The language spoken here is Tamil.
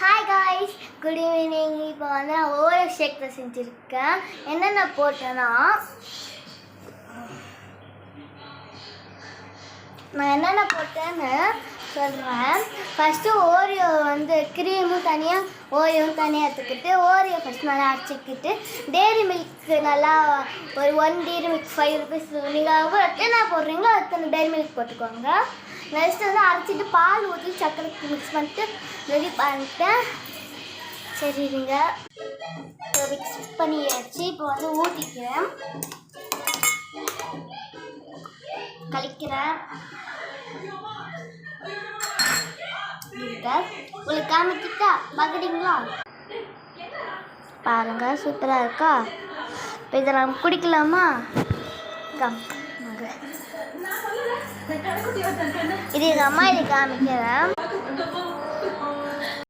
Hi guys, good evening. இப்போ வந்து நான் ஓரியோ ஷேக் தான் செஞ்சுருக்கேன். என்னென்ன போட்டேன்னா, நான் என்னென்ன போட்டேன்னு சொல்கிறேன். ஃபஸ்ட்டு ஓரியோ வந்து க்ரீமும் தனியாக ஓரியோவும் தனியாக எடுத்துக்கிட்டு ஓரியோ ஃபஸ்ட் நல்லா அரைச்சிக்கிட்டு டெய்ரி மில்க் நல்லா ஒரு 1 டெய்ரி மில்க் 5 ருபீஸ் நீங்கள் எத்தனை போடுறீங்களோ அத்தனை டெய்ரி மில்க் போட்டுக்கோங்க. நெக்ஸ்ட் வந்து அரைச்சிட்டு பால் ஊற்றி சக்கரை மிக்ஸ் பண்ணிட்டு ரெடி பண்ணிட்டேன். சரி இருங்க, இப்போ மிக்ஸ் பண்ணியாச்சு. இப்போ வந்து ஊற்றிக்கிறேன், கழிக்கிறேன். உங்களுக்கு காமிக்கிட்டா பார்க்குறீங்களா? பாருங்க, சூப்பராக இருக்கா? இப்போ இதை நம்ம குடிக்கலாமா? இது எங்கள் அம்மா இதை காமிக்கிறேன்.